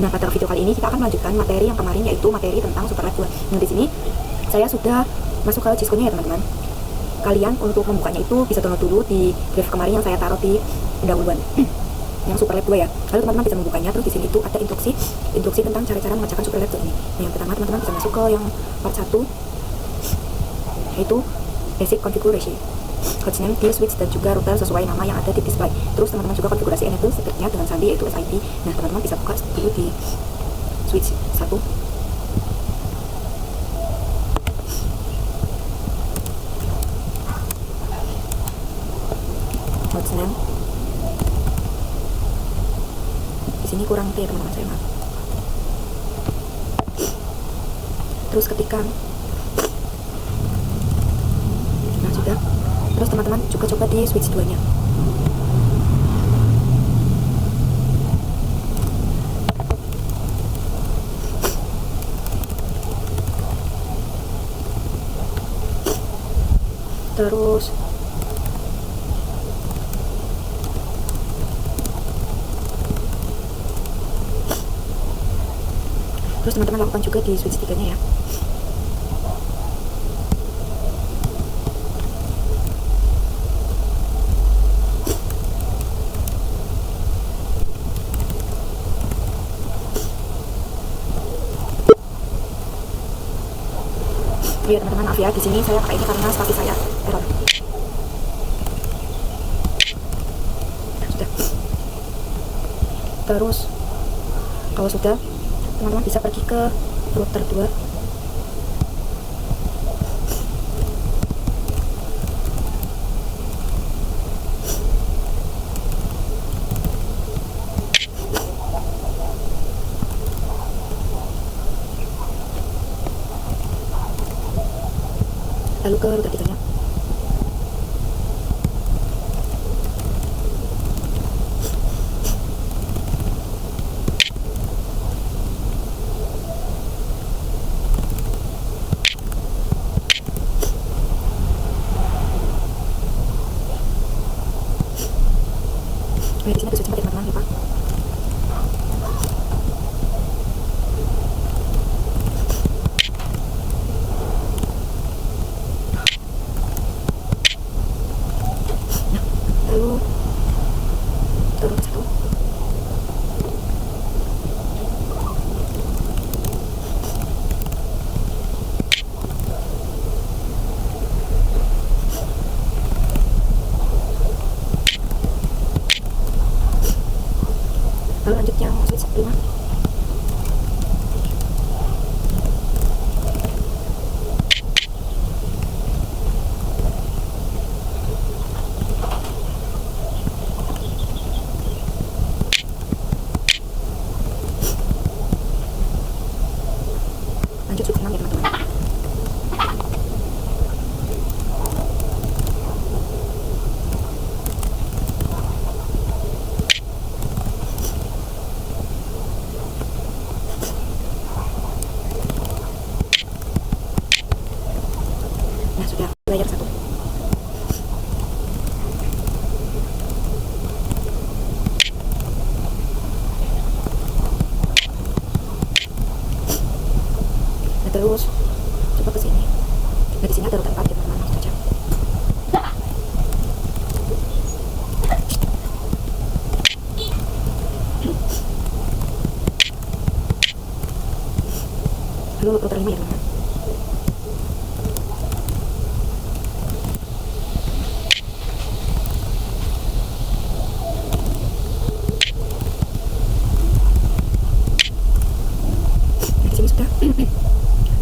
Nah, pada video kali ini kita akan melanjutkan materi yang kemarin, yaitu materi tentang SuperLab 2. Nah, di sini saya sudah masuk ke Cisco-nya ya teman-teman. Kalian untuk membukanya itu bisa download dulu di drive kemarin yang saya taruh di pendahuluan yang SuperLab 2 ya. Lalu teman-teman bisa membukanya. Terus di sini itu ada instruksi tentang cara-cara mengerjakan SuperLab 2 ini. Nah, yang pertama teman-teman bisa masuk ke yang part 1, yaitu basic configuration, hostname, deal switch, dan juga router sesuai nama yang ada di display. Terus teman-teman juga konfigurasi enable circuitnya dengan sandi, yaitu SID. Nah, teman-teman bisa buka dulu di switch 1. Hostname. Di sini kurang T teman-teman, saya maaf. Terus ketikkan. Nah, sudah. Terus teman-teman juga coba di switch 2 nya. Terus teman-teman lakukan juga di switch 3 nya ya. Iya teman-teman, maaf ya, di sini saya pakai ini karena sepatu saya error. Sudah. Terus kalau sudah, teman-teman bisa pergi ke router 2. Lalu ke router 3 nya. Di sini ada switch 4 ya teman-teman, lupa. Lalu turun ke 1. Lalu lanjut yang switch 5. Lanjut switch 6 ya teman-teman. Nah, sudah layer 1. Nah, terus coba ke sini. Nah, di sini ada router 4 ya teman-teman, langsung saja. Lalu router 5 ya teman-teman. Di sini sudah.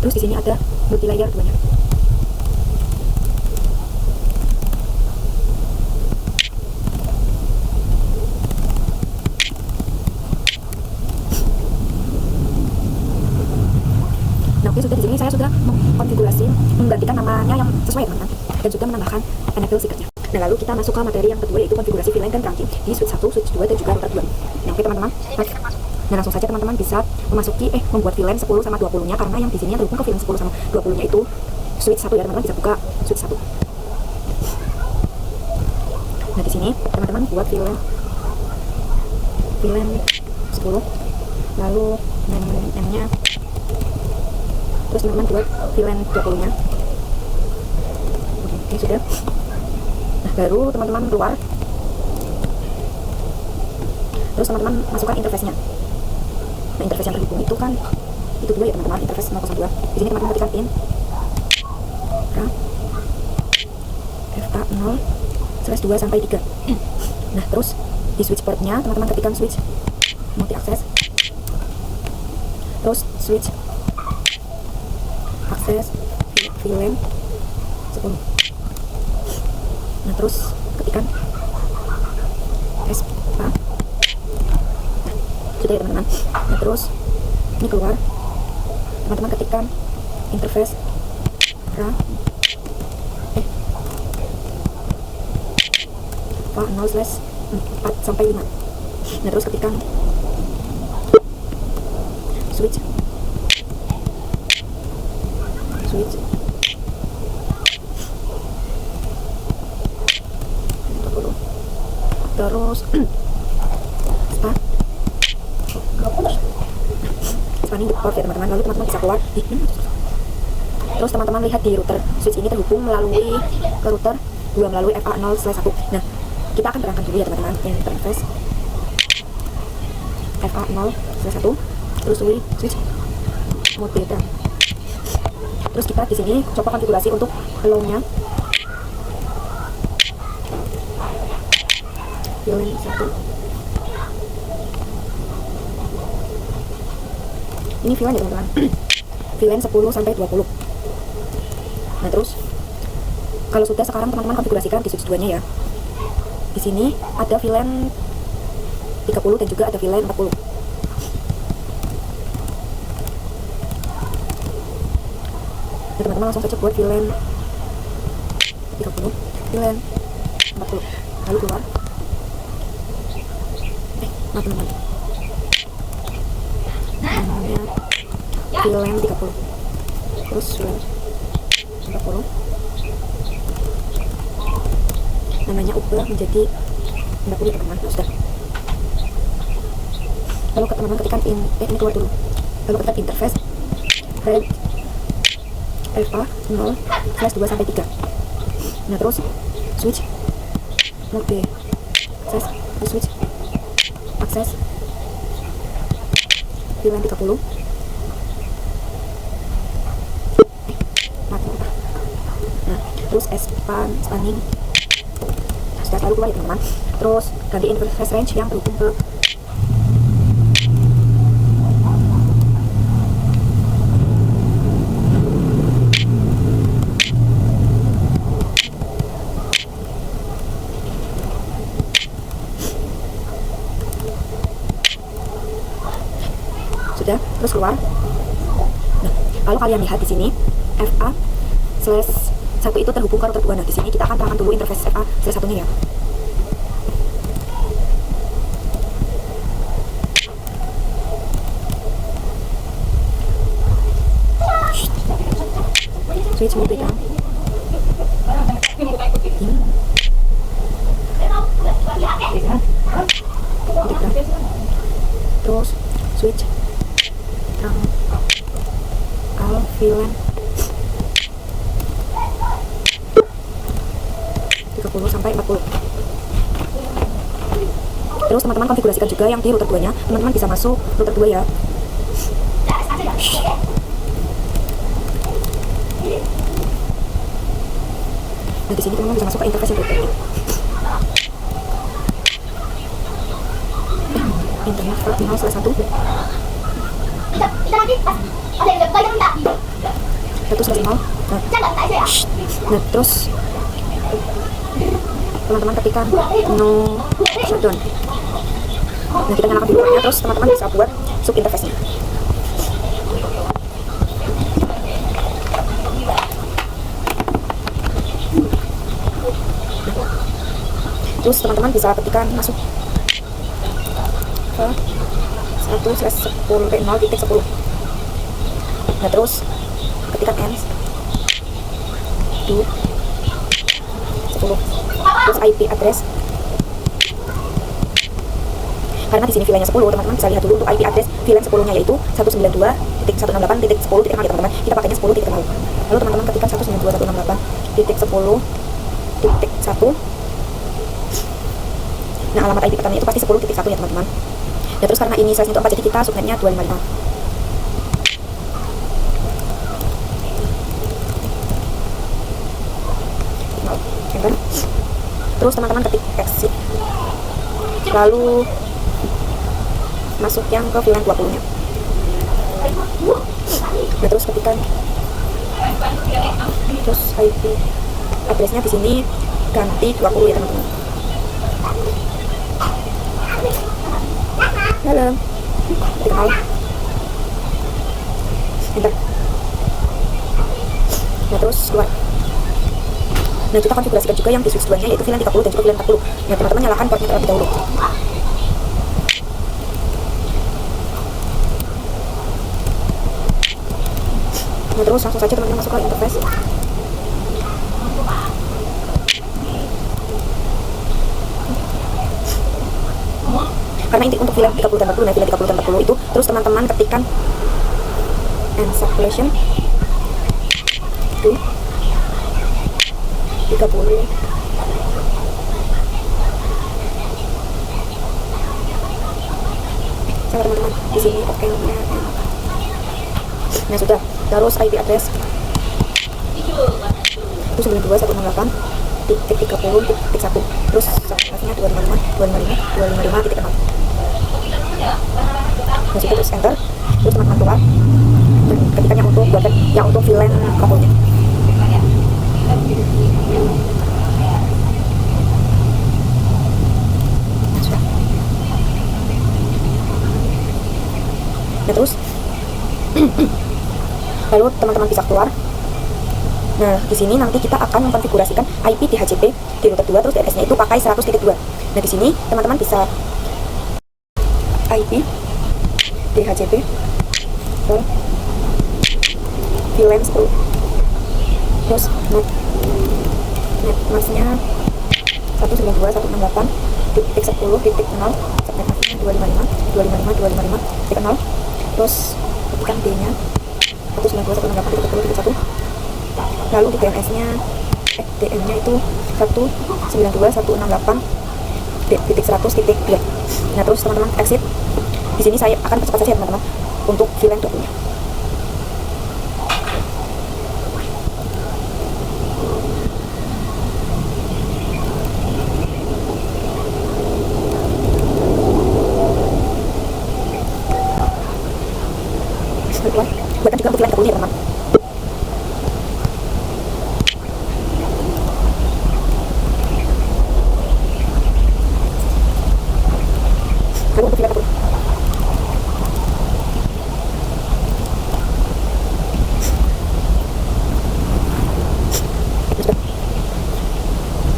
Terus di sini ada multi layer 2 nya. Nah, oke, sudah. Di sini saya sudah mengkonfigurasi, menggantikan namanya yang sesuai teman-teman, dan juga menambahkan enable secretnya. Nah, lalu kita masuk ke materi yang kedua, yaitu konfigurasi VLAN dan trunking di switch 1, switch 2, dan juga router 2. Nah, oke teman-teman. Nah, langsung saja teman-teman bisa membuat VLAN 10 sama 20 nya, karena yang di sini yang terhubung ke VLAN 10 sama 20 nya itu switch 1 ya teman-teman. Bisa buka switch 1. Nah, di sini teman-teman buat VLAN 10 lalu M-nya, terus teman-teman buat VLAN 20 nya. Oke, sudah. Nah, baru teman-teman keluar, terus teman-teman masukkan interface-nya. Nah, interface yang terhubung itu kan itu dua ya teman-teman, interface 002. Di sini teman-teman ketikkan in FA0/2 sampai 3. Nah, terus di switch portnya teman-teman ketikkan switch multi akses, terus switch akses VLAN 10. Nah, terus ketikkan SPA. Nah, sudah ya teman-teman. Nah, terus ini keluar, teman-teman ketikkan interface FA0/4 sampai 5. Nah, terus ketikkan switch terus spanning the port ya teman-teman. Lalu teman-teman bisa keluar. Terus teman-teman lihat di router, switch ini terhubung melalui ke router 2 melalui FA0/1. Nah, kita akan terangkan dulu ya teman-teman interface FA0/1, terus switch mode beta. Terus kita di sini coba konfigurasi untuk hello-nya VLAN 1. Ini VLAN ya teman-teman. VLAN 10 sampai 20. Nah, terus kalau sudah, sekarang teman-teman konfigurasikan di switch 2-nya ya. Di sini ada VLAN 30 dan juga ada VLAN 40. Nah, teman-teman langsung saja buat VLAN 30, VLAN 40, lalu keluar. Maaf teman-teman, namanya VLAN 30, terus VLAN 40, namanya ubah menjadi 40 teman-teman. Sudah. Lalu teman-teman ketikkan ini keluar dulu, lalu ketikkan interface FA0/2 sampai 3. Nah, terus switch mode akses, switch akses VLAN 30. Nah, terus spanning. Nah, sudah, lalu keluar ya teman-teman. Terus ganti interface range yang terhubung ke sudah, terus keluar. Nah, lalu kalian lihat di sini FA/1 itu terhubung ke router 2. Nah, di sini kita akan terangkan dulu interface FA/1-nya ya. Switch mode beta. Terus switch VLAN 30 sampai 40. Terus teman-teman konfigurasikan juga yang di router 2-nya. Teman-teman bisa masuk router 2 ya. Nah, di sini teman-teman bisa masuk ke interface yang router. Internet FA0/1. Nah, terus teman-teman ketikkan no shutdown. Nah, kita nyalakan videonya, terus teman-teman bisa buat sub interface-nya. Terus teman-teman bisa ketikkan masuk ke 1/10.0.10. Nah, terus ketikkan end 2 10, terus IP address. Karena di sini VLAN-nya 10, teman-teman bisa lihat dulu untuk IP address VLAN 10-nya yaitu 192.168.10.0 ya teman-teman. Kita pakainya 10.0. Lalu teman-teman ketikkan 192.168.10.1. Nah, alamat IP pertamanya itu pasti 10.1 ya teman-teman. Dan terus karena ini size-nya itu 4, jadi kita subnetnya 255. Enter. Terus teman-teman ketik exit, lalu masuk yang ke VLAN 20-nya. Nah, terus ketikkan, terus IP address-nya di sini ganti 20 ya teman-teman. Dalam ketikkan all, enter. Nah, terus keluar. Nah, kita konfigurasikan juga yang di switch 2-nya yaitu VLAN 30 dan juga VLAN 40. Nah, teman-teman nyalakan portnya terlebih dahulu. Nah, terus langsung saja teman-teman masuk ke interface. Karena inti untuk VLAN 30 dan 40, nah VLAN 30 dan 40 itu, terus teman-teman ketikkan encapsulation to 30. Sama teman-teman di sini oke. Nah, sudah. Terus IP address itu 92.168.30.1. Terus subnetnya 255.255.255.0. Nah, sudah, terus enter. Terus teman-teman keluar dan ketikkan yang untuk VLAN kabelnya. Nah, terus lalu teman-teman bisa keluar. Nah, di sini nanti kita akan mengkonfigurasikan IP DHCP di router 2, terus DNS-nya itu pakai 100.2. Nah, di sini teman-teman bisa IP DHCP ke VLAN 10. Terus net masnya 192.168.10.0, subnet masnya 255.255.255.0. Terus ketikkan D-nya 192.168.10.1. lalu di DNS-nya DN-nya itu 192.168.100.2. Nah, terus teman-teman exit. Di sini saya akan percepat saja teman-teman untuk VLAN 20-nya. Buatkan juga untuk VLAN 30 ya teman-teman. Lalu untuk VLAN 40.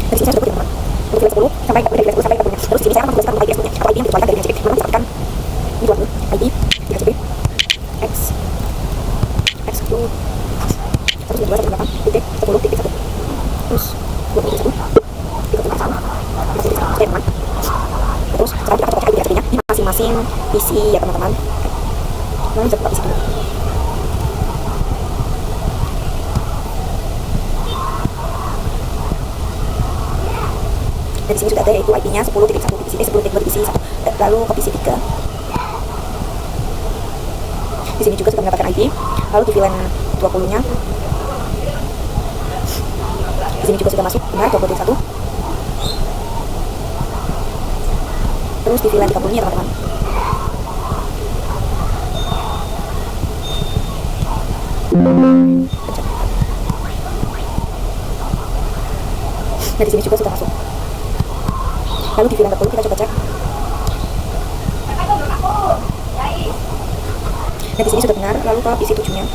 Dari sini saya sudah teman-teman. Untuk VLAN 10 sampai dari VLAN 10 sampai 40-nya. Terus sini saya akan menggunakan untuk IP exposnya atau IP yang dikeluarkan dari DHCP. Teman-teman bisa tekan ini buat IP DHCP X1 terus 218.10.1. Terus 20.1 3.1 teman. Terus sekarang kita akan pakai IP DHCP-nya di masing-masing PC ya teman-teman. Lalu bisa buka PC dulu. Dan di sini sudah ada yaitu IP-nya 10.1 di PC 10.2 di PC 1. Lalu ke PC 3. Di sini juga sudah mendapatkan IP. Lalu di VLAN 20-nya di sini juga sudah masuk benar 20.1. Terus di VLAN 30-nya teman-teman. Nah, di sini juga sudah masuk. Lalu di VLAN 30 kita coba cek. Nah, di sini sudah benar. Lalu ke PC 7-nya.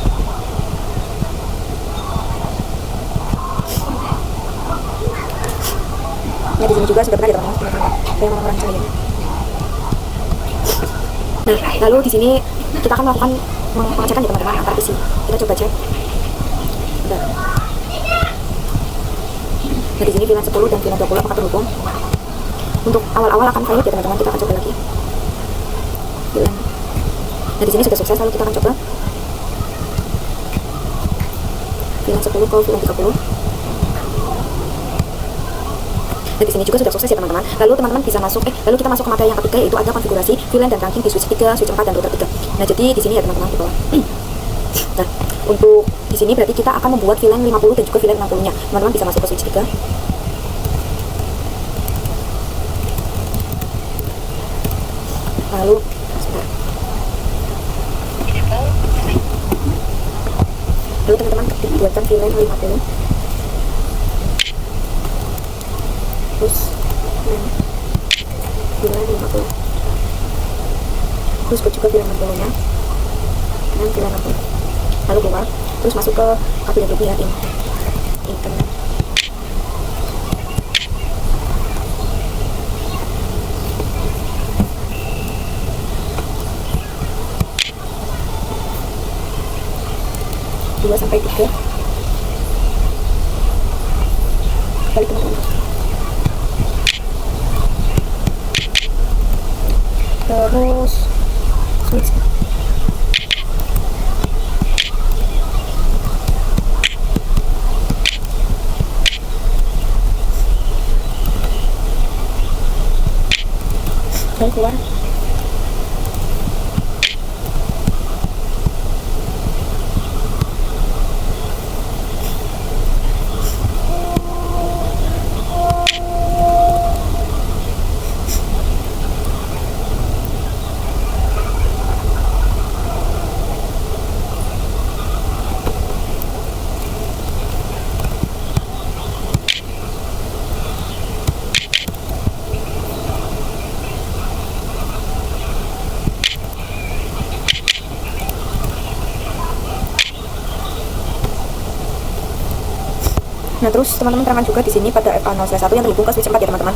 Nah, di sini juga sudah benar ya teman-teman. Saya mau merancangnya. Nah, lalu di sini kita akan melakukan pengecekan ya teman-teman antar PC. Kita coba cek. Nah, di sini VLAN 10 dan VLAN 20 apakah terhubung? Untuk awal-awal akan valid ya teman-teman. Kita akan coba lagi. Nah di sini sudah sukses, lalu kita akan coba VLAN 10 ke VLAN 30. Nah di sini juga sudah sukses ya teman-teman. Lalu teman-teman bisa masuk, lalu kita masuk ke materi yang ketiga, yaitu ada konfigurasi VLAN dan ranking di switch 3, switch 4 dan router 3. Nah jadi di sini ya teman-teman di bawah. Nah untuk di sini berarti kita akan membuat VLAN 50 dan juga VLAN 60-nya. Teman-teman bisa masuk ke switch 3. Lalu teman-teman buatkan VLAN 50, terus VLAN 50, terus buat juga VLAN 60 nya dan VLAN 60, lalu keluar, terus masuk ke kabel ya internet. Dua sampai 3 balik teman-teman, terus switch. Dan keluar. Nah terus teman-teman terangkan juga di sini pada FA0/1 yang terhubung ke switch 4 ya teman-teman.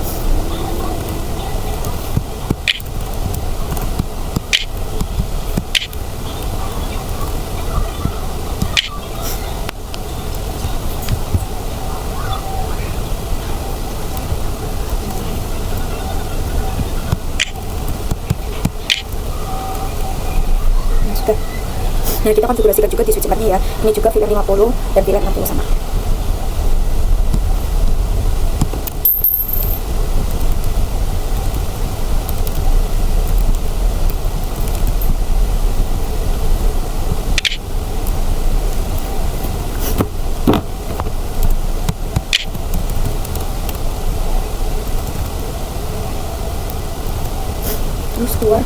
Nah sudah. Nah kita konfigurasikan juga di switch 4-nya ya. Ini juga VLAN 50 dan VLAN 60 sama. Terus keluar.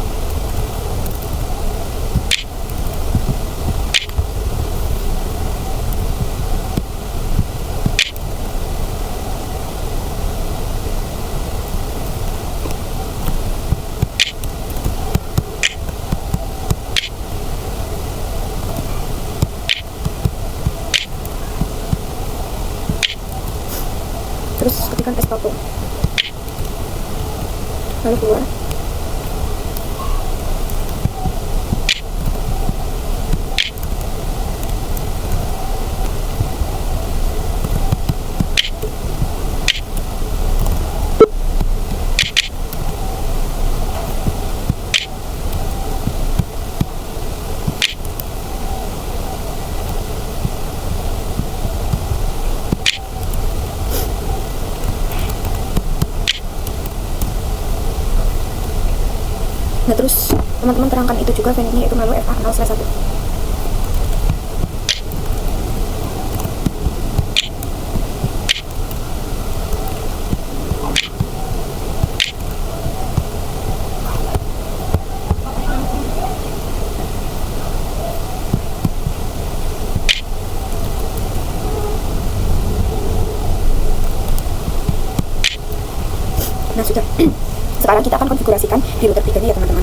Terus ketikkan S1, lalu keluar. Nah terus teman-teman terangkan itu juga VLAN-nya, yaitu melalui FA0/1. Nah sudah. Sekarang kita akan konfigurasikan di router 3-nya ya teman-teman.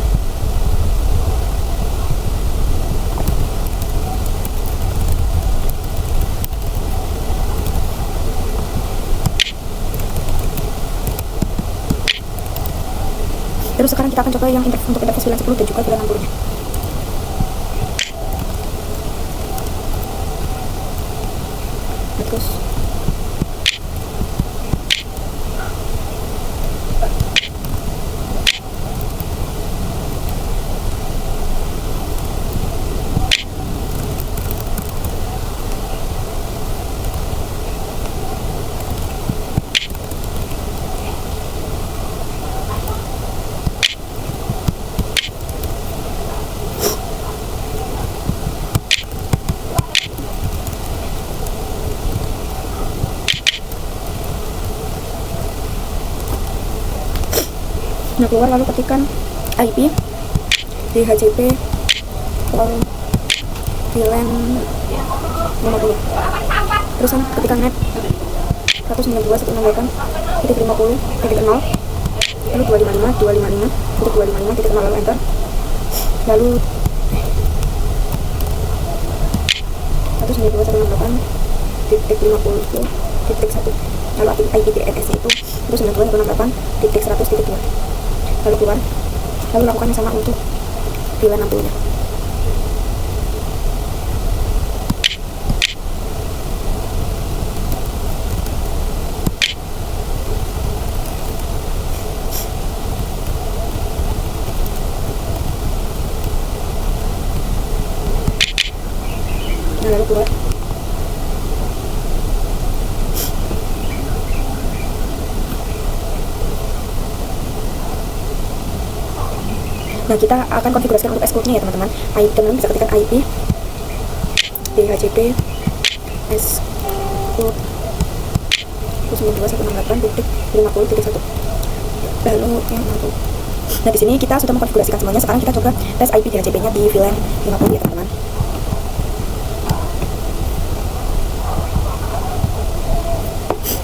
Terus sekarang kita akan coba yang untuk interface VLAN 10 dan juga VLAN 60-nya. Terus Nah, keluar lalu ketikkan IP DHCP lalu VLAN 50. Terusan ketikkan net 192.168.50.0 lalu 255.255.255.0 lalu enter, lalu 192.168.50.1 lalu IP DNS itu 192.168.100.2 lalu keluar, lalu lakukan yang sama untuk VLAN 60 nya. Nah, lalu keluar. Nah, kita akan konfigurasikan untuk S-code-nya ya teman-teman. Teman-teman bisa ketikkan IP DHCP S-code 192.168.50.1 lalu yang 60. Nah, di sini kita sudah mengkonfigurasikan semuanya. Sekarang kita coba tes IP DHCP-nya di VLAN 50 ya teman-teman.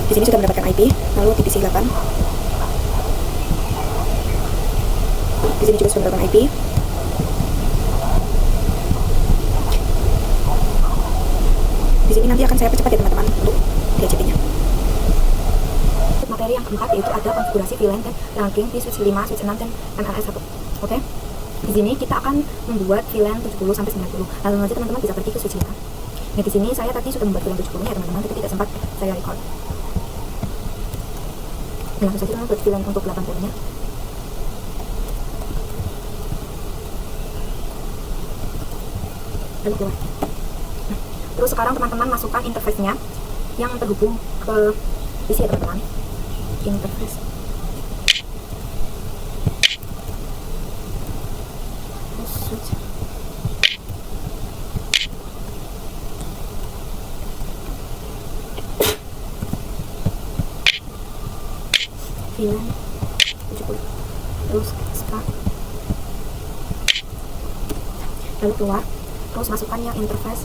Di sini sudah mendapatkan IP, lalu TPC 8. Di sini juga sudah mendapatkan IP. Di sini nanti akan saya percepat ya teman-teman untuk DHCP-nya. Materi yang keempat yaitu ada konfigurasi VLAN dan ranking di switch 5, switch 6 dan MLS 1. Oke. Di sini kita akan membuat VLAN 70 sampai 90. Lalu nanti teman-teman bisa pergi ke switch 5. Nah, di sini saya tadi sudah membuat VLAN 70 ya teman-teman, tapi tidak sempat saya record. Nah, langsung saja buat VLAN untuk 80-nya. Lalu keluar. Nah, terus sekarang teman-teman masukkan interface-nya yang terhubung ke PC ya teman-teman. Interface. Terus switch. VLAN 70. Terus start. Lalu keluar. Terus masukkan yang interface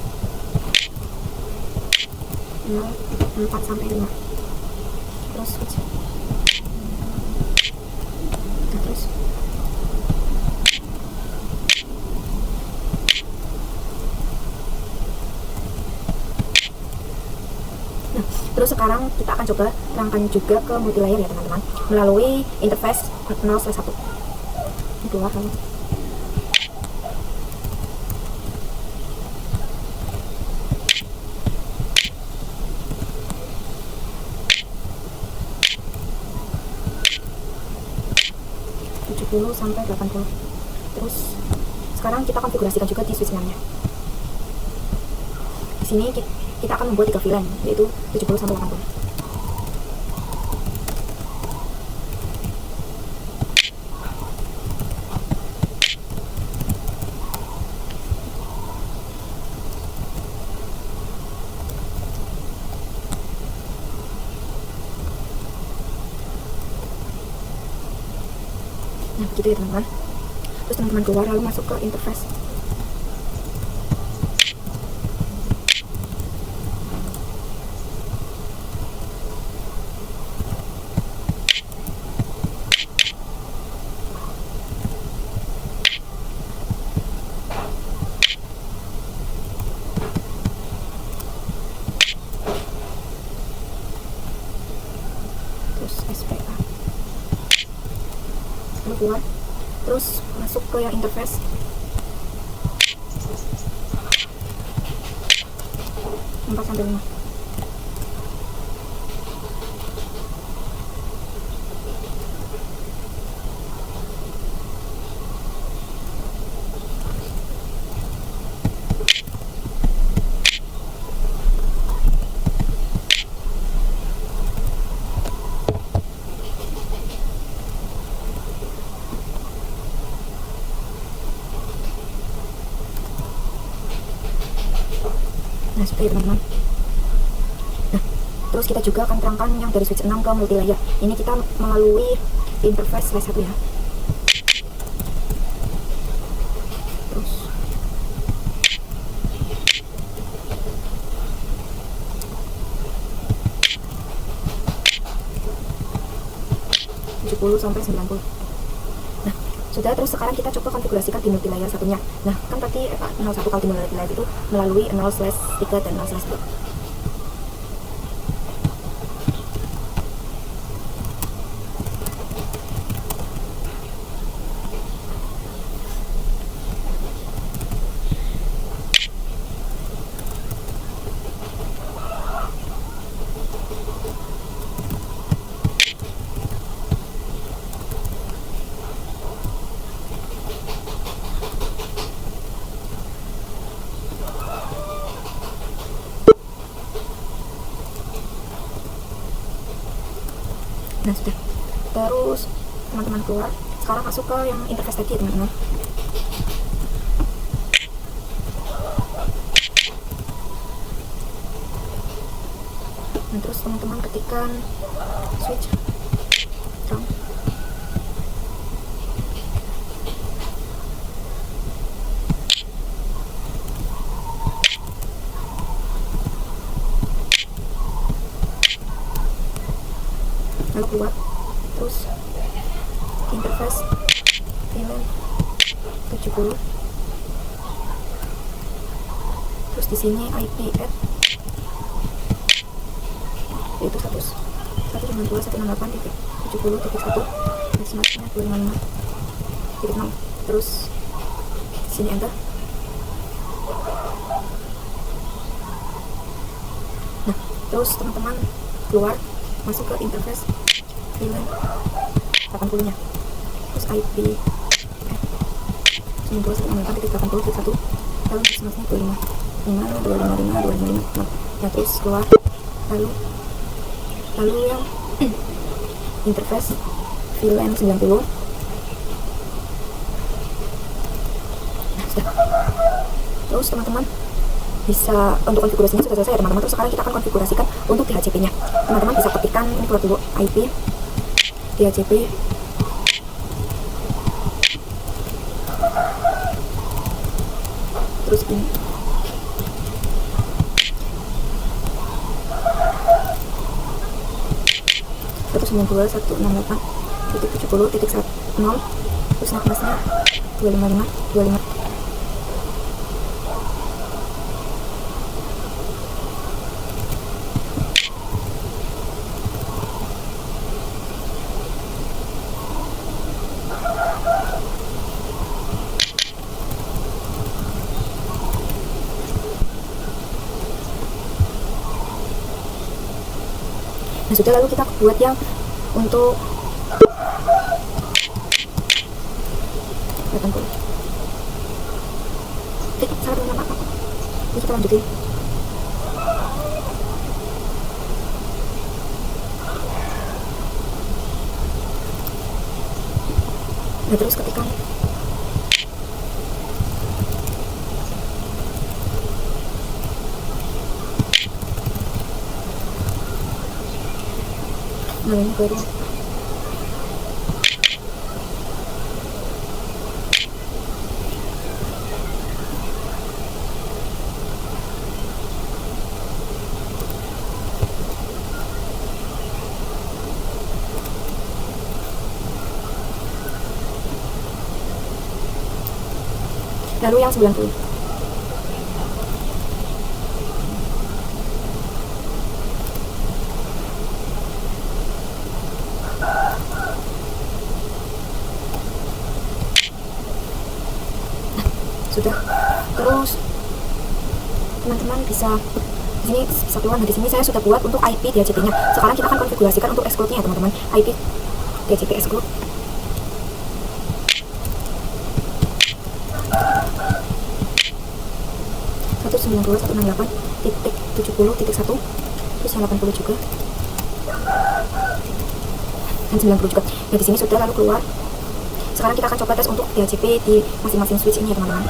4 sampai 5. Terus switch. Nah, terus terus sekarang kita akan coba terangkan juga ke multilayer ya teman-teman melalui interface 0/1. Ini keluar lalu. Sampai 80. Terus sekarang kita konfigurasikan juga di switch 6 nya. Di sini kita akan membuat 3 VLAN yaitu 70 sampai 80. Nah, begitu ya teman-teman. Terus teman-teman keluar lalu masuk ke interface. Terus SPA. Lalu keluar, terus masuk ke yang interface. Empat sampai 5. Nah, seperti itu teman-teman. Nah, terus kita juga akan terangkan yang dari switch 6 ke multilayer. Ini kita melalui interface slash 1 ya. 70 sampai 90. Nah, sudah. Terus sekarang kita coba konfigurasikan di multilayer satunya. Nah, kan tadi F01 kalau di multilayer itu melalui 0/3 dan 0/2. Nah, sudah. Terus teman-teman keluar. Sekarang masuk ke yang interface tadi ya teman-teman. Nah, terus teman-teman ketikkan switch terang. Lalu keluar, terus interface VLAN 70, terus di sini IP add yaitu 192.168.70.1, maximumnya 255.6, terus di sini enter. Nah, terus teman-teman keluar, masuk ke interface VLAN 80 nya, terus IP 92.168.80.1, lalu maximumnya 255, nah terus keluar, lalu yang interface VLAN 90. Nah, sudah. Terus teman-teman bisa, untuk konfigurasinya sudah selesai ya teman-teman. Terus sekarang kita akan konfigurasikan untuk DHCP nya. Teman-teman bisa ketikkan ini keluar dulu, IP DHCP terus ini terus 92.168.70.10, terus nafasnya 255. Nah, sudah. Lalu kita buat yang untuk 80. Salah dengan apa? Ini kita lanjutin. Nah, terus ketikkan ini baru. Lalu yang 90. Sudah. Terus teman-teman bisa di sini bisa keluar. Nah, di sini saya sudah buat untuk IP DHCP nya. Sekarang kita akan konfigurasikan untuk exclude nya ya teman-teman. IP DHCP exclude 192.168.70.1, terus yang 80 juga dan 90 juga. Nah, di sini sudah. Lalu keluar. Sekarang kita akan coba tes untuk DHCP di masing-masing switch ini ya teman-teman.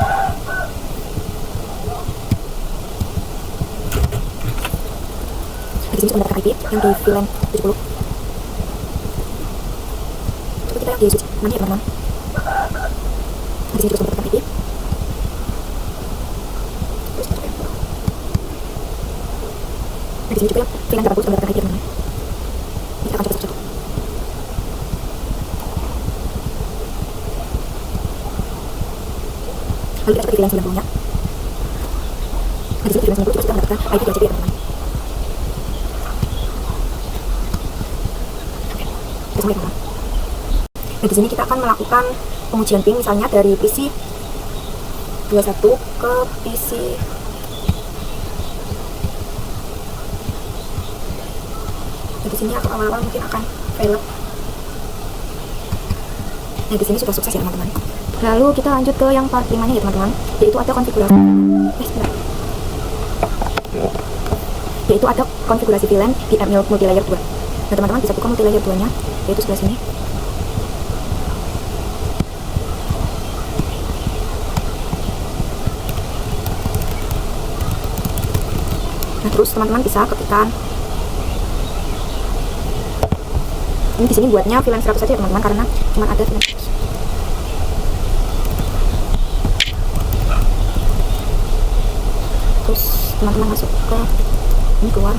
Di sini sudah mendapatkan IP yang di VLAN 70. Coba kita lihat di switch mana ya teman-teman. Di sini juga sudah mendapatkan IP. Terus kita coba. Nah, di sini juga yang VLAN 80 sudah mendapatkan IP teman-teman. Ini kita akan coba satu-satu. Lalu kita coba di VLAN 90-nya. Nah, di sini di VLAN 90 kita sudah mendapatkan IP DHCP ya teman-teman. Oke, semua ya teman-teman. Nah, di sini kita akan melakukan pengujian ping misalnya dari PC 21 ke PC nah, di sini aku awal-awal mungkin akan velg. Nah, di sini sudah sukses ya teman-teman. Lalu kita lanjut ke yang part 5-nya ya teman-teman, yaitu ada konfigurasi VLAN di ML multilayer 2. Nah, teman-teman bisa buka multilayer 2-nya, yaitu sebelah sini. Nah, terus teman-teman bisa ketikkan. Ini di sini buatnya VLAN 100 saja ya teman-teman, karena cuma ada VLAN 100. Terus teman-teman masuk ke ini, keluar.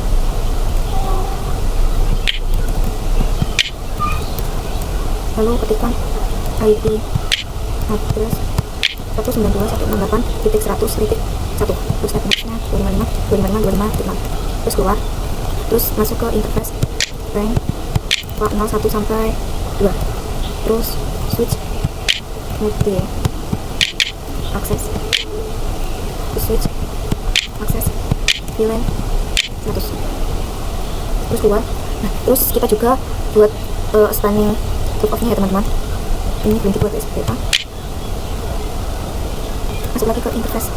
Lalu ketikkan IP address 192.168.100.1 terus networknya 255.255.255.6 terus keluar, terus masuk ke interface rank 01 sampai 2, terus switch multi akses, switch akses VLAN 100 terus keluar. Nah, terus kita juga buat spanning turn-off-nya ya teman-teman. Ini belum dibuat SPA. Masuk lagi ke interface.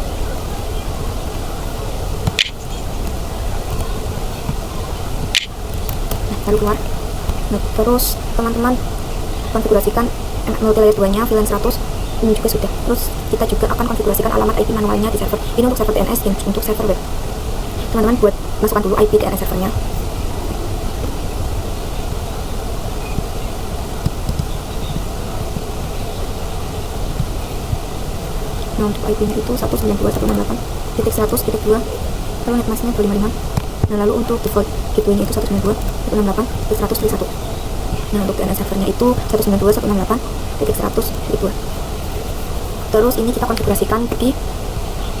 Nah, baru keluar. Nah, terus teman-teman konfigurasikan multilayer 2-nya VLAN 100. Ini juga sudah. Terus kita juga akan konfigurasikan alamat IP manualnya di server. Ini untuk server DNS dan untuk server web. Teman-teman buat masukkan dulu IP DNS servernya. Nah, untuk IP-nya itu 192.168.100.2, lalu netmask-nya 255. Nah, lalu untuk default gateway-nya itu 192.168.100.1. Nah, untuk DNS servernya itu 192.168.100.2. Terus ini kita konfigurasikan di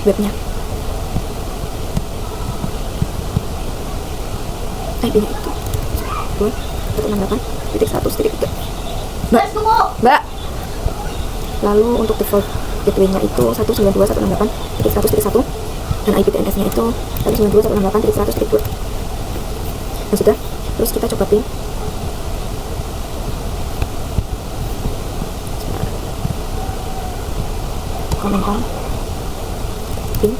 webnya. IP-nya itu 168.100.3. Mbak. Lalu untuk default gateway-nya itu 192.168.100.1 dan IP DNS-nya itu 192.168.100.2. Nah, sudah. Terus kita coba ping. Komentar ping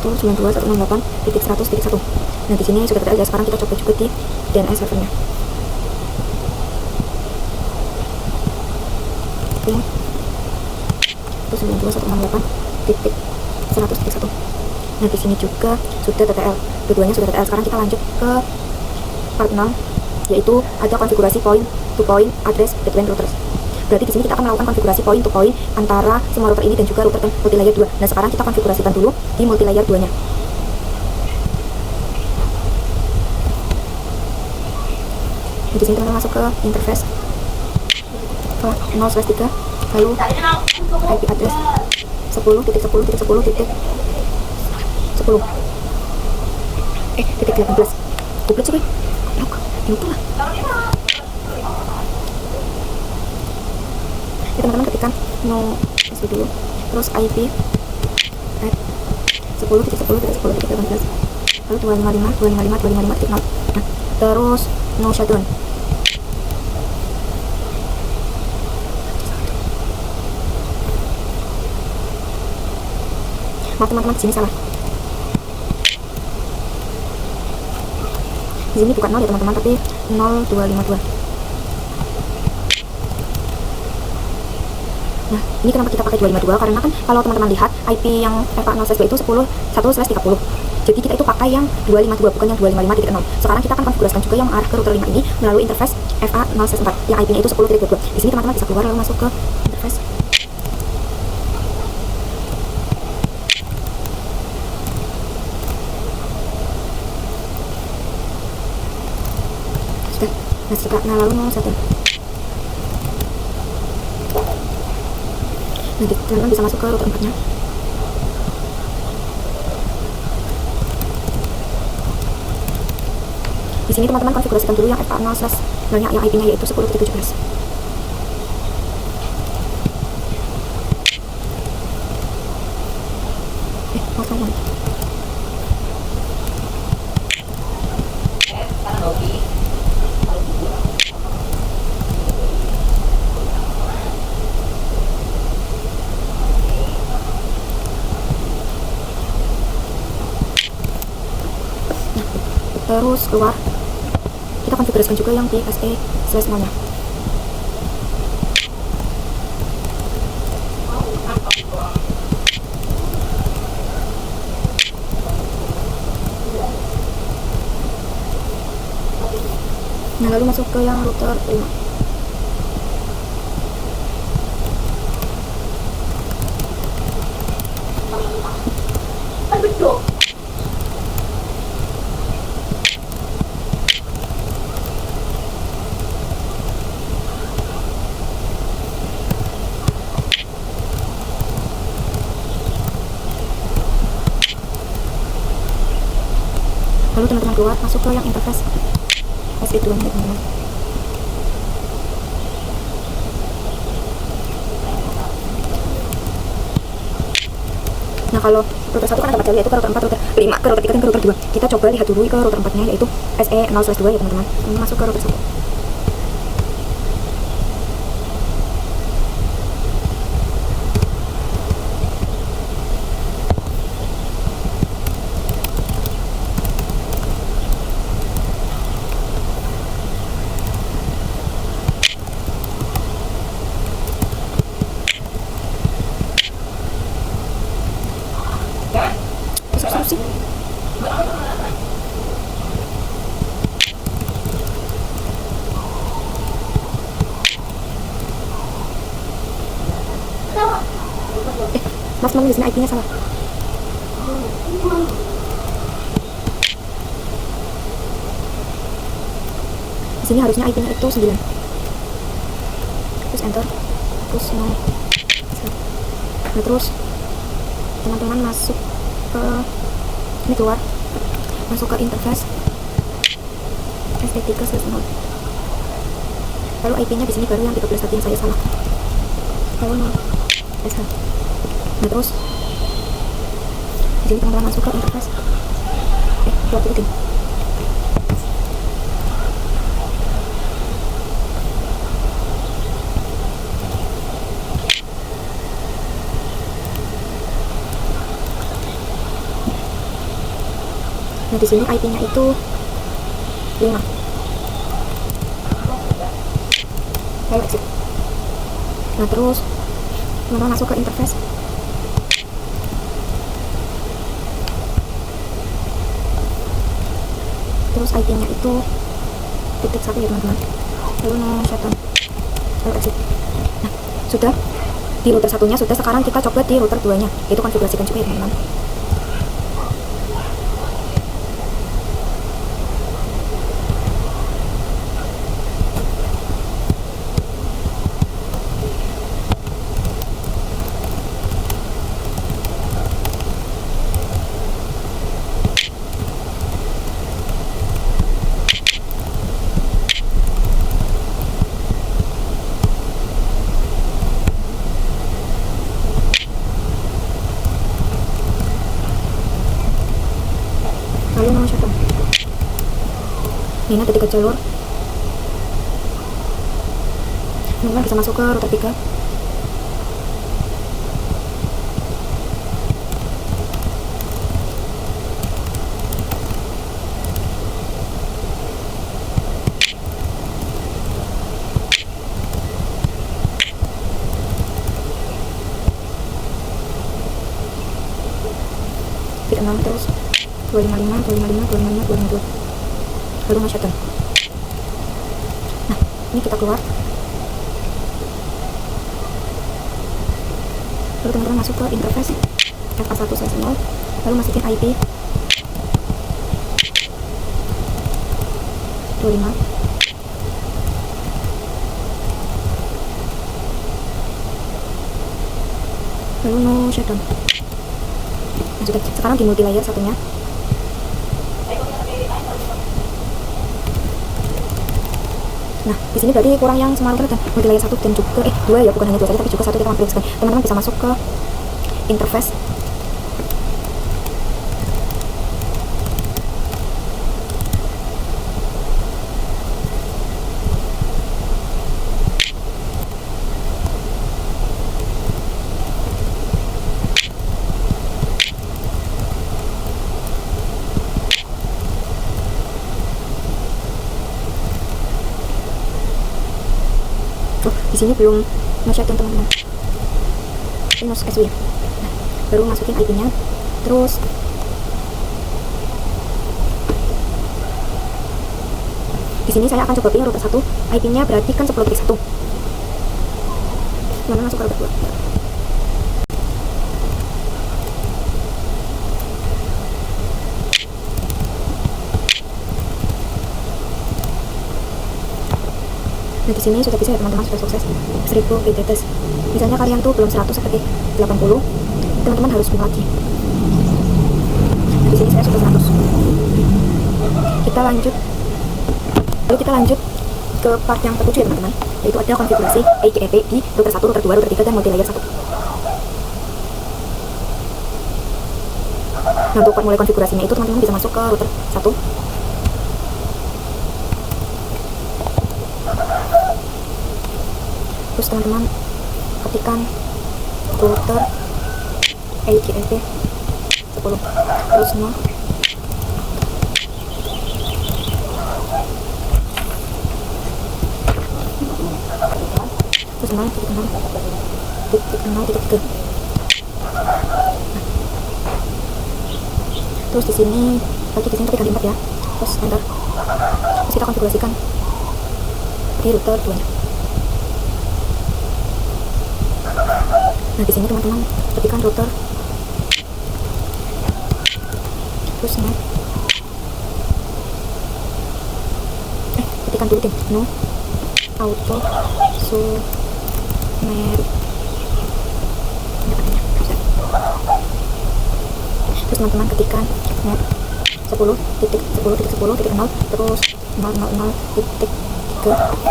192.168.100.1. Nah, di sini sudah terlihat. Sekarang kita coba juga di DNS servernya. Ping 192.168.100.1. Nah, di sini juga sudah TTL. Keduanya sudah TTL. Sekarang kita lanjut ke part 6, yaitu ada konfigurasi point to point address between routers. Berarti di sini kita akan melakukan konfigurasi point to point antara semua router ini dan juga router multilayer 2. Nah, sekarang kita konfigurasikan dulu di multilayer 2-nya. Nah, di sini teman-teman masuk ke interface ke 0/3, lalu IP address 10.10.10.10 titik 18. Goblok sih, goblok. Lupa lah. Ya, teman-teman ketikkan no isi dulu, terus IP at 10.10.10.18, lalu 255.255.255.0. Nah, terus no shutdown. Maaf teman-teman, di sini salah. Di sini bukan 0 ya teman-teman, tapi 0252. Nah, ini kenapa kita pakai 252? Karena kan kalau teman-teman lihat IP yang FA0/2 itu 10.1/30. Jadi kita itu pakai yang 252, bukan yang 255.0. Sekarang kita akan konfigurasikan juga yang mengarah ke router 5 ini melalui interface FA0/4 yang IP-nya itu 10.22. Di sini teman-teman bisa keluar lalu masuk ke interface. Nah, lalu mau satu. Nanti teman-teman bisa masuk ke router 4-nya. Di sini teman-teman konfigurasikan dulu yang FA0/0-nya yang IP-nya yaitu 10.17. Terus keluar, kita konfigurasikan juga yang di SE/0-nya. Nah, lalu masuk ke yang router 5. Lalu teman-teman keluar, masuk ke yang interface SE2 nya teman-teman. Nah, kalau router 1 kan ada 4 jari, yaitu ke router 4, router 5, ke router 3, dan ke router 2. Kita coba lihat dulu ke router 4-nya, yaitu SE0/2 ya teman-teman. Masuk ke router 1. Maaf teman, di sini IP-nya salah. Di sini harusnya IP-nya itu 9. Terus enter. Terus mau. Nah, terus teman-teman masuk ke ini, keluar, masuk ke interface SE3/0. Lalu IP-nya di sini baru yang 13 tadi yang saya salah. Lalu mau SH. Nah, terus di sini teman-teman masuk ke interface. Buat bikin. Nah, di sini IP-nya itu 5. Lalu exit. Nah, terus teman-teman masuk ke interface. Terus IP-nya itu titik 1 ya teman-teman. Lalu no shutdown. Lalu exit. Nah, sudah di router 1-nya sudah. Sekarang kita coba di router 2-nya, itu konfigurasikan juga ya teman-teman. Lalu mau shutdown. Ini ada 3 jalur. Teman-teman bisa masuk ke router 3. Fit 6 terus 255, 255, 255, 252. Lalu mau shutdown. Nah, ini kita keluar. Lalu teman-teman masuk ke interface FA1/0. Lalu masukin IP 25. lalu no shutdown. Nah, sudah. Sekarang di multi layer satunya. Nah, di sini berarti kurang yang semaru dan multi layer 1 dan juga 2 ya, bukan hanya 2 saja tapi juga 1 kita konfigurasikan. Teman-teman bisa masuk ke interface. Di sini belum nge-shutdown teman-teman. Ini masuk SW ya. Nah, baru masukin IP-nya. Terus di sini saya akan coba pilih router 1. IP-nya berarti kan 10.1. Mana masuk ke router 2. Nah, di sini sudah bisa ya teman-teman, sudah sukses 1000 PTTS. Misalnya kalian tuh belum 100 seperti 80, teman-teman harus pilih lagi. Nah, di sini saya sudah 100. Kita lanjut. Lalu kita lanjut ke part yang ke-7 ya teman-teman, yaitu ada konfigurasi AGEP di router 1, router 2, router 3 dan multi layer 1. Nah, untuk mulai konfigurasinya itu teman-teman bisa masuk ke router 1. Terus teman-teman ketikkan router AGEP 10 terus 0. Terus 0, titik 0, titik 0, titik 3. Terus di sini lagi di sini tapi ganti 4 ya. Terus enter. Terus kita konfigurasikan di router 2 nya. Nah, di sini teman-teman ketikkan router terus no. Ketikkan dulu deh no auto so net. Terus teman-teman ketikkan net 10.10.10.0 terus 000.3.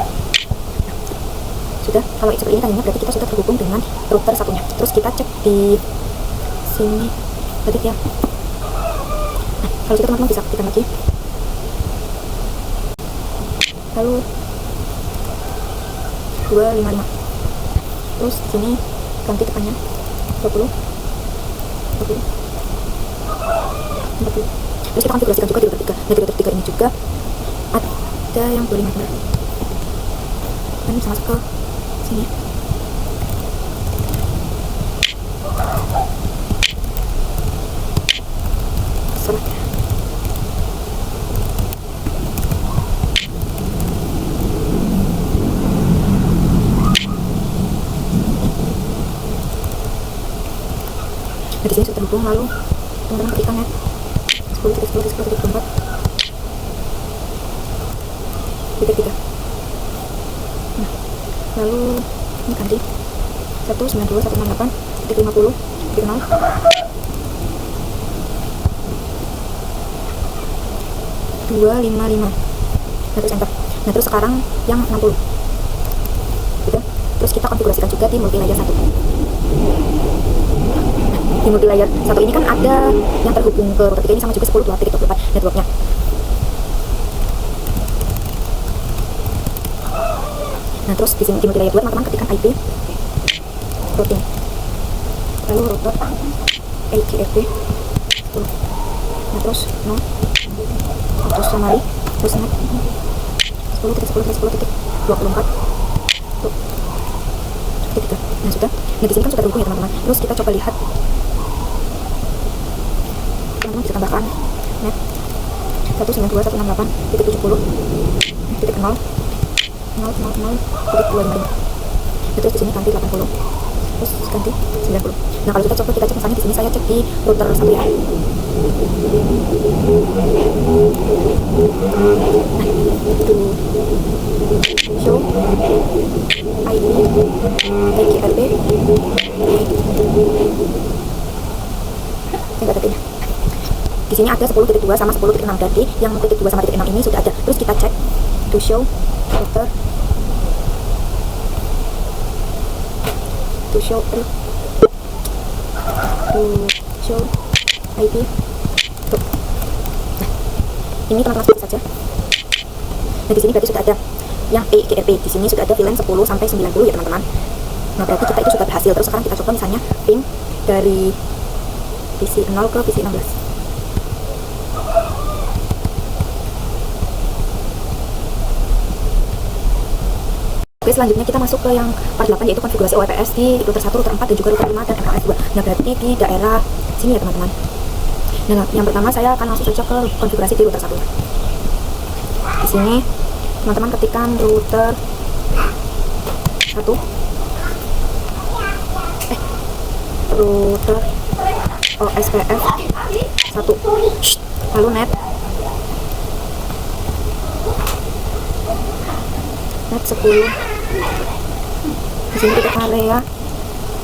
Sudah. Kalau seperti ini tandanya berarti kita sudah terhubung dengan router satunya. Terus kita cek di sini berarti ya. Nah, kalau sudah teman-teman bisa ketikkan lagi. Lalu 255. Terus di sini ganti tekannya 20. 40. Terus kita konfigurasikan juga di router 3. Nah, di router 3 ini juga ada yang 255. Dan bisa masuk ke sini. Selesai. Nah, di sini sudah terhubung. Lalu teman-teman ketikkan ya 10.10.10.4 titik 3. Nah, lalu ini ganti 192.168.50 titik 0. .255. Nah, terus enter. Nah, terus sekarang yang 60 gitu. Terus kita konfigurasikan juga di multi layer 1. Di multi layer 1 ini kan ada yang terhubung ke router 3 ini sama juga 10.2.24 networknya. Nah, terus di sini di multi layer 2 teman-teman ketikkan IP routing. Lalu router AGEP 10. Nah, terus 0 terus summary terus net 10.10.10.24 tuh titik 3. Nah, sudah. Nah, di sini kan sudah terhubung ya teman-teman. Terus kita coba lihat, teman-teman bisa tambahkan net 192.168.70 titik 0 0.0.0.255. Terus di sini ganti 80. Terus ganti 90. Nah, kalau kita coba kita cek misalnya di sini saya cek di router 1 ya. show ID EGRB di sini ada 10.2 sama 10.6, berarti yang titik 2 sama titik 6 ini sudah ada. Terus kita cek to show router, to show IP. Tuh. Nah, ini teman-teman seperti saja. Nah, di sini berarti sudah ada yang EGRP. Di sini sudah ada VLAN 10 sampai 90 ya teman-teman. Nah, berarti kita itu sudah berhasil. Terus sekarang kita coba misalnya ping dari PC 0 ke PC 16. Oke, selanjutnya kita masuk ke yang part 8, yaitu konfigurasi OWPS di router 1, router 4, dan juga router 5 dan MPLS 2. Nah, berarti di daerah sini ya teman-teman. Nah, yang pertama saya akan langsung saja ke konfigurasi di router 1. Di sini teman-teman ketikkan router 1, router OSPF 1, lalu net 10. Di sini titik area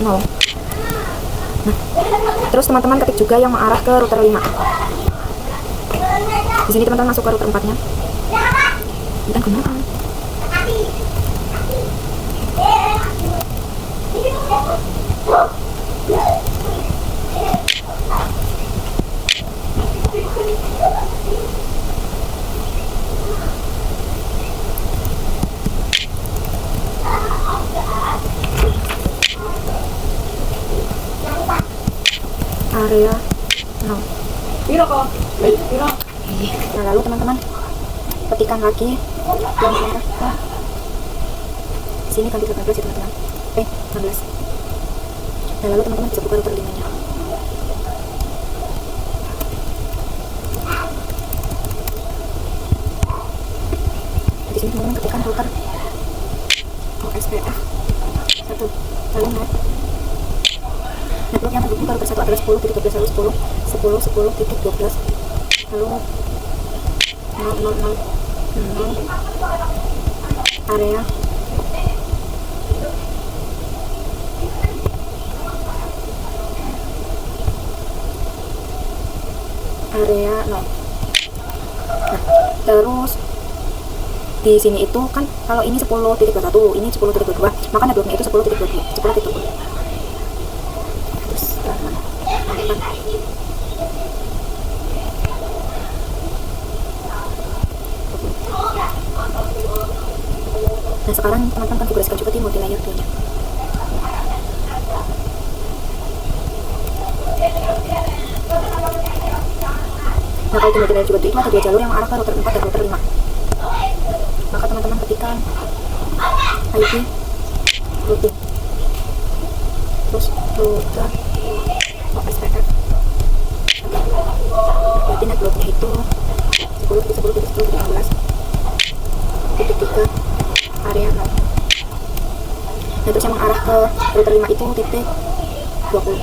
0. Nah, terus teman-teman ketik juga yang mengarah ke router 5. Di sini teman-teman masuk ke router 4-nya. Dan kemudian area 0. Nah, lalu teman-teman ketikkan lagi yang mengarah ke sini kan 18 ya teman-teman. 16. Nah, lalu teman-teman bisa buka router 5-nya. Di sini teman-teman ketikkan router OSPF 1, lalu net. Network yang terhubung ke router 1 adalah 10.12 lalu 10.12 lalu 000 area 0. Nah, terus di sini itu kan kalau ini 10.21, ini 10.22, maka networknya itu 10.22. Terus nah, sekarang teman-teman konfigurasikan juga di multilayer 2-nya. Nah, kalau di multilayer juga itu ada 2 jalur yang mengarah ke router 4 dan router 5. Maka teman-teman ketikkan IP routing, terus router OSPF. Berarti networknya itu 10.10.10.15 titik 3 area 0. Nah, terus yang mengarah ke router 5 itu titik 20.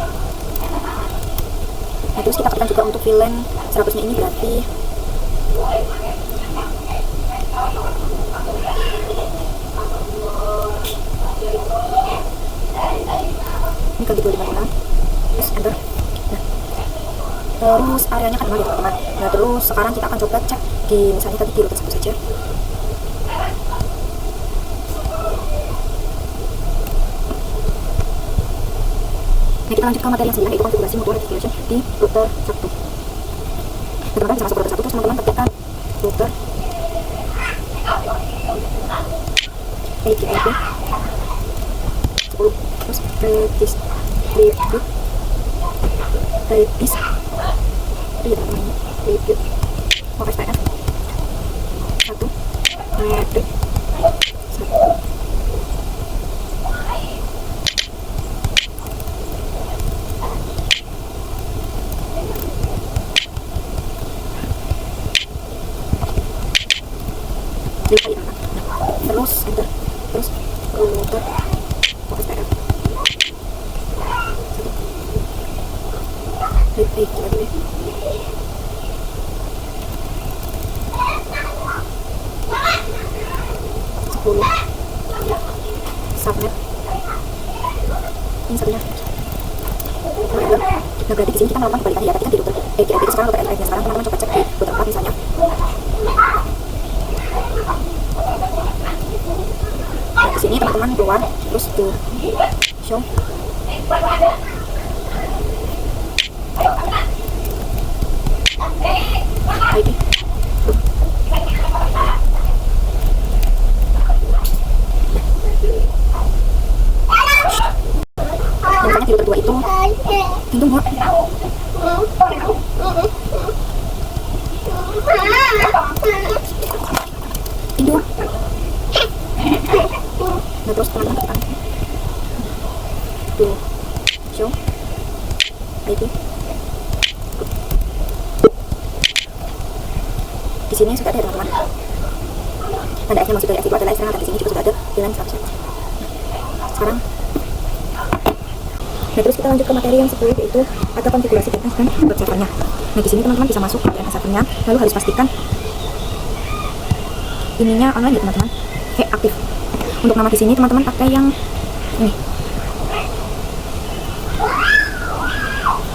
Nah, terus kita ketikkan juga untuk VLAN 100-nya ini berarti ini kan di 256. Terus enter. Nah, terus areanya kan 0 ya teman-teman. Nah, terus sekarang kita akan coba cek di misalnya tadi di router 1 saja. Nah, kita lanjut ke materi yang 9, yaitu konfigurasi modul configuration di router 1. Nah, teman-teman bisa masuk ke router 1, terus teman-teman ketikkan router EGRP 10, terus review OSPF 1 metric 1. Terus enter, terus router OSPF 1. lagi 10 subnet. Ini satunya. Nah, berarti di sini kita melakukan kebalikan ya, tadi kan di router kira-kira sekarang router Ethernet. Sekarang teman-teman coba cek di router 4 misalnya. Nah, di sini teman-teman keluar terus tuh show. IP. Yang di router 2 itu pintu mau pintu. Nah, terus teman-teman tekan tuh show IP. Di sini sudah ada teman-teman. Tanda F-nya maksud dari F itu adalah external, dan di sini juga sudah ada VLAN 100. Sekarang, nah terus kita lanjut ke materi yang 10, yaitu ada konfigurasi DNS dan web servernya. Nah di sini teman-teman bisa masuk ke DNS servernya, lalu harus pastikan ininya online ya teman-teman, aktif. Untuk nama di sini teman-teman pakai yang ini.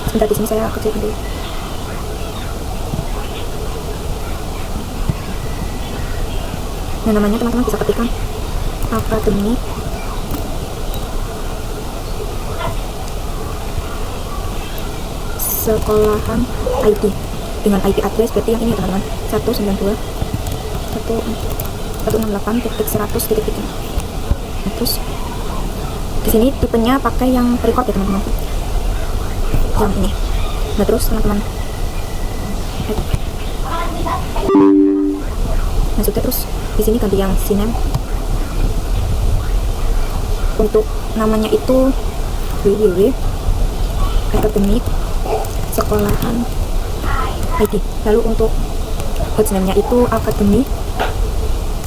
Sebentar, di sini saya kecilkan dulu. Nah namanya teman-teman bisa ketikkan Akademi Sekolahan IT dengan IP address berarti yang ini teman-teman, 192.168.100.3. Nah, terus di sini tipenya pakai yang record ya teman-teman, yang ini. Nah terus teman-teman maksudnya terus di sini ganti yang sinem. Untuk namanya itu www Akademi Sekolahan IT. Lalu untuk hostname-nya itu Akademi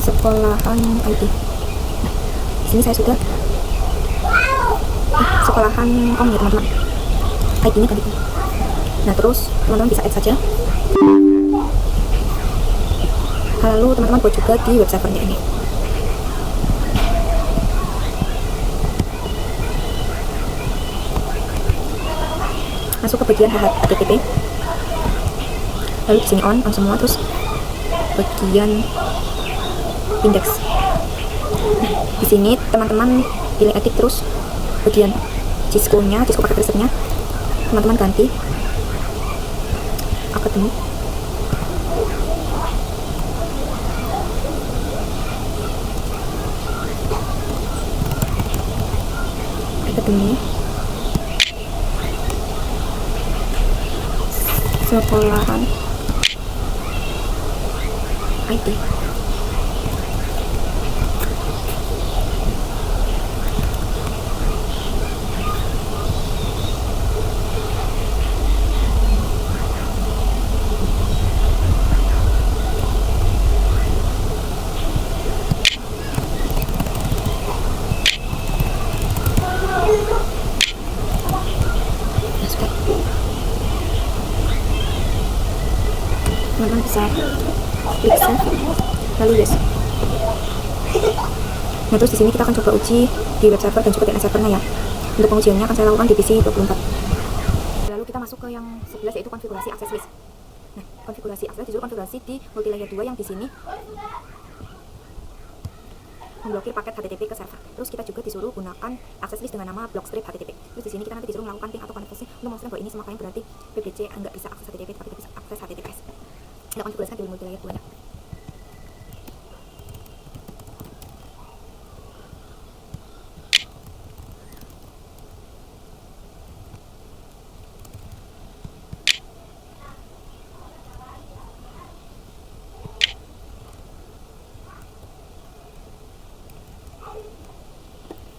Sekolahan IT. Di sini saya sudah sekolahan kom ya teman-teman. IT-nya tadi. Nah terus teman-teman bisa add saja. Lalu teman-teman buat juga di web servernya ini. Masuk ke bagian HTTP. Lalu di sini on semua, terus bagian index. Nah, di sini teman-teman pilih edit, terus bagian Cisco-nya, Cisco paket resepnya teman-teman ganti Akademi. Akademi Sekolahan IT. Teman-teman bisa klik save, lalu yes. Nah terus di sini kita akan coba uji di web server dan juga DNS servernya ya. Untuk pengujiannya akan saya lakukan di PC 24. Lalu kita masuk ke yang 11, yaitu konfigurasi akses list. Nah konfigurasi akses disuruh konfigurasi di multilayer 2 yang di sini memblokir paket HTTP ke server. Terus kita juga disuruh gunakan akses list dengan nama blockstrip HTTP. Terus di sini kita nanti disuruh melakukan ping atau konversi untuk memastikan bahwa ini semua klien berarti PBC nggak bisa akses HTTP tapi bisa akses HTTPS. Kita konfigurasikan di multilayer 2 nya.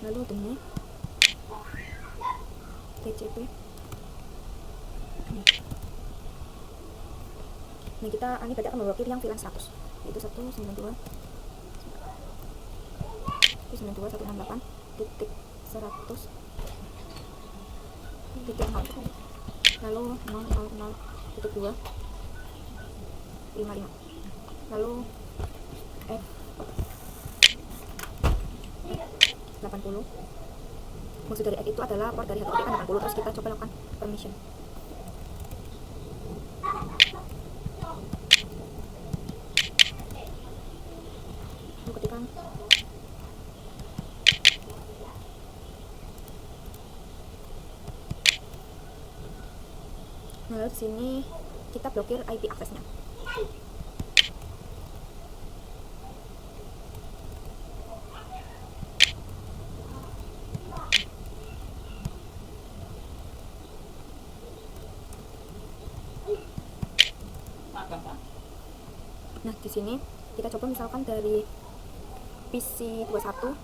Lalu demi TCP. Nah kita ini berarti akan memblokir yang VLAN 100, yaitu 192.168.100.0. lalu 000.2 55, lalu F 80. Maksud dari X itu adalah port dari HTTP kan 80. Terus kita coba lakukan permission. Lalu ketikkan lalu di sini kita blokir IP aksesnya. Nah, di sini kita coba misalkan dari PC 21